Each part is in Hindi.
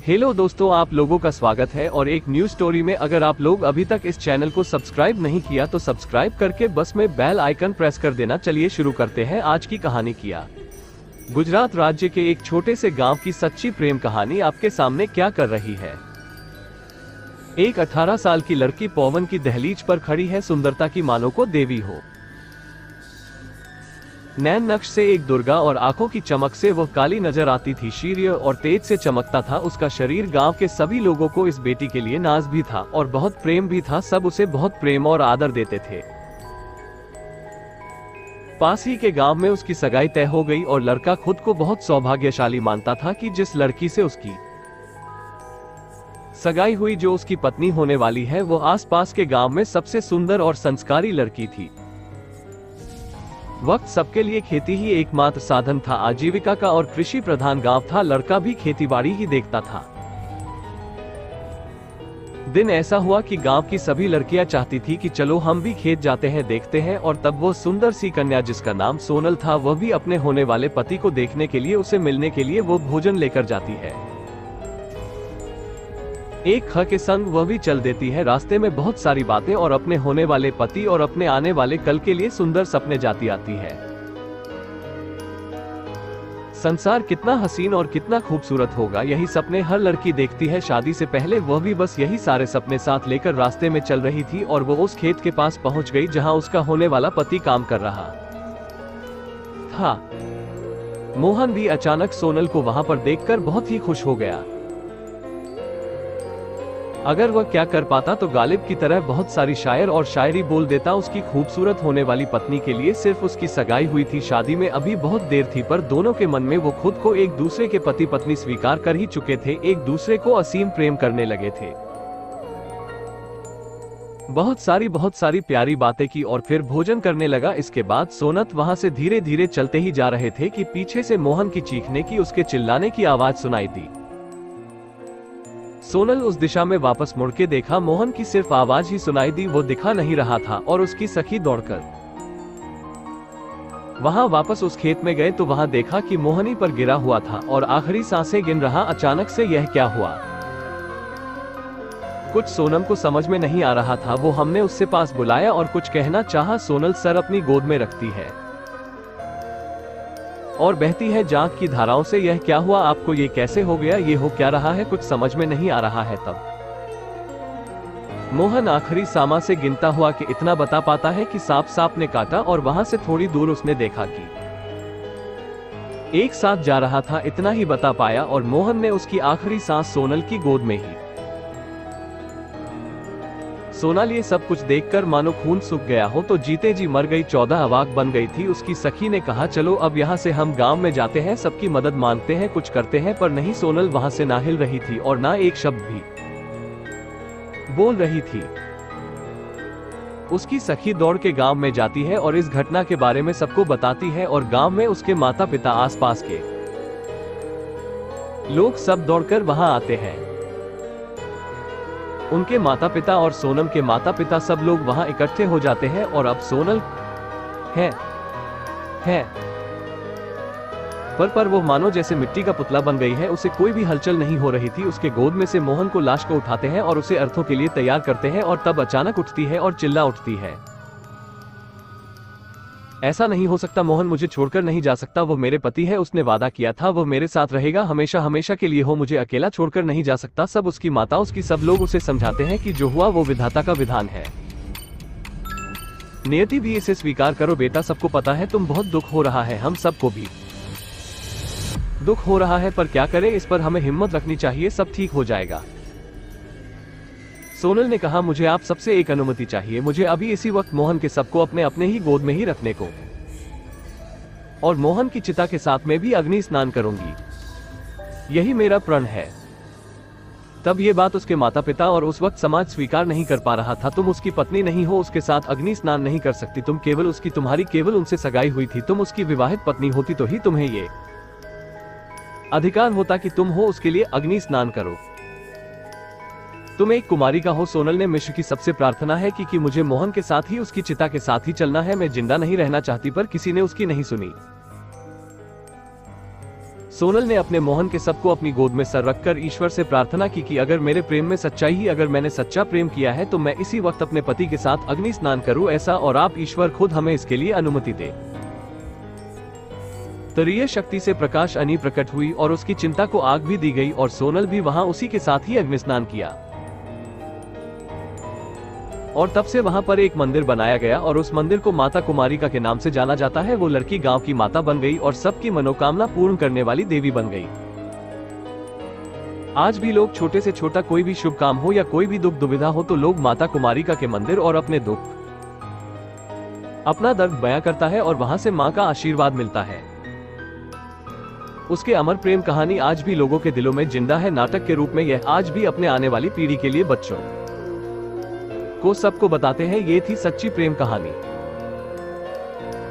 हेलो दोस्तों, आप लोगों का स्वागत है और एक न्यू स्टोरी में। अगर आप लोग अभी तक इस चैनल को सब्सक्राइब नहीं किया तो सब्सक्राइब करके बस में बेल आइकन प्रेस कर देना। चलिए शुरू करते हैं आज की कहानी किया। गुजरात राज्य के एक छोटे से गांव की सच्ची प्रेम कहानी आपके सामने क्या कर रही है। एक 18 साल की लड़की पवन की दहलीज पर खड़ी है, सुंदरता की मानो को देवी हो। नैन नक्श से एक दुर्गा और आंखों की चमक से वह काली नजर आती थी। शीर्य और तेज से चमकता था उसका शरीर। गांव के सभी लोगों को इस बेटी के लिए नाज भी था और बहुत प्रेम भी था। सब उसे बहुत प्रेम और आदर देते थे। पास ही के गांव में उसकी सगाई तय हो गई और लड़का खुद को बहुत सौभाग्यशाली मानता था कि जिस लड़की से उसकी सगाई हुई, जो उसकी पत्नी होने वाली है, वो आसपास के गांव में सबसे सुंदर और संस्कारी लड़की थी। वक्त सबके लिए खेती ही एकमात्र साधन था आजीविका का और कृषि प्रधान गांव था। लड़का भी खेतीबाड़ी ही देखता था। दिन ऐसा हुआ कि गांव की सभी लड़कियां चाहती थी कि चलो हम भी खेत जाते हैं, देखते हैं। और तब वो सुंदर सी कन्या जिसका नाम सोनल था, वह भी अपने होने वाले पति को देखने के लिए, उसे मिलने के लिए वो भोजन लेकर जाती है। एक ख के संग वह भी चल देती है। रास्ते में बहुत सारी बातें और अपने होने वाले पति और अपने आने वाले कल के लिए सुंदर सपने जाती आती है। संसार कितना हसीन और कितना खूबसूरत होगा, यही सपने हर लड़की देखती है। शादी से पहले वह भी बस यही सारे सपने साथ लेकर रास्ते में चल रही थी और वो उस खेत के पास पहुंच गई जहां उसका होने वाला पति काम कर रहा था। मोहन भी अचानक सोनल को वहां पर देखकर बहुत ही खुश हो गया। अगर वह क्या कर पाता तो गालिब की तरह बहुत सारी शायर और शायरी बोल देता। उसकी खूबसूरत होने वाली पत्नी के लिए सिर्फ उसकी सगाई हुई थी, शादी में अभी बहुत देर थी, पर दोनों के मन में वो खुद को एक दूसरे के पति पत्नी स्वीकार कर ही चुके थे। एक दूसरे को असीम प्रेम करने लगे थे। बहुत सारी प्यारी बातें की और फिर भोजन करने लगा। इसके बाद सोनत वहां से धीरे धीरे चलते ही जा रहे थे कि पीछे से मोहन की चीखने की, उसके चिल्लाने की आवाज सुनाई दी। सोनल उस दिशा में वापस मुड़ के देखा। मोहन की सिर्फ आवाज ही सुनाई दी, वो दिखा नहीं रहा था। और उसकी सखी दौड़कर वहां वापस उस खेत में गए तो वहां देखा कि मोहनी पर गिरा हुआ था और आखिरी सांसें गिन रहा। अचानक से यह क्या हुआ, कुछ सोनम को समझ में नहीं आ रहा था। वो हमने उससे पास बुलाया और कुछ कहना चाहा। सोनल सर अपनी गोद में रखती है और बहती है जांक की धाराओं से। यह क्या हुआ, आपको ये कैसे हो गया, ये हो क्या रहा है, कुछ समझ में नहीं आ रहा है। तब मोहन आखिरी सामा से गिनता हुआ कि इतना बता पाता है कि सांप ने काटा और वहां से थोड़ी दूर उसने देखा कि एक साथ जा रहा था। इतना ही बता पाया और मोहन ने उसकी आखिरी सांस सोनल की गोद में ही। सोनल ये सब कुछ देखकर मानो खून सूख गया हो तो जीते जी मर गई। 14 अवाक बन गई थी। उसकी सखी ने कहा चलो अब यहाँ से हम गांव में जाते हैं, सबकी मदद मांगते हैं, कुछ करते हैं। पर नहीं, सोनल वहां से ना हिल रही थी और ना एक शब्द भी बोल रही थी। उसकी सखी दौड़ के गांव में जाती है और इस घटना के बारे में सबको बताती है और गांव में उसके माता पिता, आसपास के लोग सब दौड़कर वहां आते हैं। उनके माता पिता और सोनम के माता पिता सब लोग वहां इकट्ठे हो जाते हैं और अब सोनल है पर वो मानो जैसे मिट्टी का पुतला बन गई है। उसे कोई भी हलचल नहीं हो रही थी। उसके गोद में से मोहन को लाश को उठाते हैं और उसे अर्थों के लिए तैयार करते हैं और तब अचानक उठती है और चिल्ला उठती है, ऐसा नहीं हो सकता, मोहन मुझे छोड़कर नहीं जा सकता। वो मेरे पति है, उसने वादा किया था वो मेरे साथ रहेगा हमेशा हमेशा के लिए हो, मुझे अकेला छोड़कर नहीं जा सकता। सब उसकी माता, उसकी सब लोग उसे समझाते हैं कि जो हुआ वो विधाता का विधान है। नियति भी इसे स्वीकार करो बेटा, सबको पता है तुम बहुत दुख हो रहा है, हम सबको भी दुख हो रहा है, पर क्या करें, इस पर हमें हिम्मत रखनी चाहिए, सब ठीक हो जाएगा। सोनल ने कहा मुझे आप सबसे एक अनुमति चाहिए, मुझे अभी इसी वक्त मोहन के सबको अपने अपने ही गोद में ही रखने को, और मोहन की चिता के साथ में भी अग्नि स्नान करूंगी, यही मेरा प्रण है। तब ये बात उसके माता पिता और उस वक्त समाज स्वीकार नहीं कर पा रहा था। तुम उसकी पत्नी नहीं हो, उसके साथ अग्नि स्नान नहीं कर सकती, तुम केवल उसकी, तुम्हारी केवल उनसे सगाई हुई थी। तुम उसकी विवाहित पत्नी होती तो ही तुम्हें ये अधिकार होता कि तुम हो उसके लिए अग्नि स्नान करो। तुम एक कुमारी का हो। सोनल ने मिश्र की सबसे प्रार्थना है कि मुझे मोहन के साथ ही, उसकी चिता के साथ ही चलना है, मैं जिंदा नहीं रहना चाहती, पर किसी ने उसकी नहीं सुनी। सोनल ने अपने मोहन के सबको अपनी गोद में सर रखकर ईश्वर से प्रार्थना की कि अगर मेरे प्रेम में सच्चाई ही, अगर मैंने सच्चा प्रेम किया है तो मैं इसी वक्त अपने पति के साथ अग्नि स्नान करूं, ऐसा और आप ईश्वर खुद हमें इसके लिए अनुमति दे। तरीय शक्ति से प्रकाश अनी प्रकट हुई और उसकी चिंता को आग भी दी गई और सोनल भी वहां उसी के साथ ही अग्नि स्नान किया। और तब से वहां पर एक मंदिर बनाया गया और उस मंदिर को माता कुमारिका के नाम से जाना जाता है। वो लड़की गांव की माता बन गई और सबकी मनोकामना पूर्ण करने वाली देवी बन गई। आज भी लोग छोटे से छोटा कोई भी शुभ काम हो या कोई भी दुख दुविधा हो तो लोग माता कुमारिका के मंदिर और अपने दुख, अपना दर्द बयां करता है और वहां से मां का आशीर्वाद मिलता है। उसके अमर प्रेम कहानी आज भी लोगों के दिलों में जिंदा है। नाटक के रूप में यह आज भी अपने आने वाली पीढ़ी के लिए बच्चों को सबको बताते हैं। ये थी सच्ची प्रेम कहानी।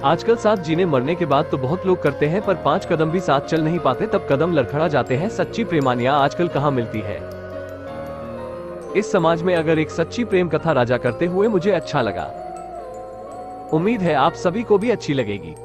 आजकल साथ जीने मरने के बाद तो बहुत लोग करते हैं, पर 5 कदम भी साथ चल नहीं पाते, तब कदम लड़खड़ा जाते हैं। सच्ची प्रेमानियां आजकल कहां मिलती है। इस समाज में अगर एक सच्ची प्रेम कथा राजा करते हुए मुझे अच्छा लगा। उम्मीद है आप सभी को भी अच्छी लगेगी।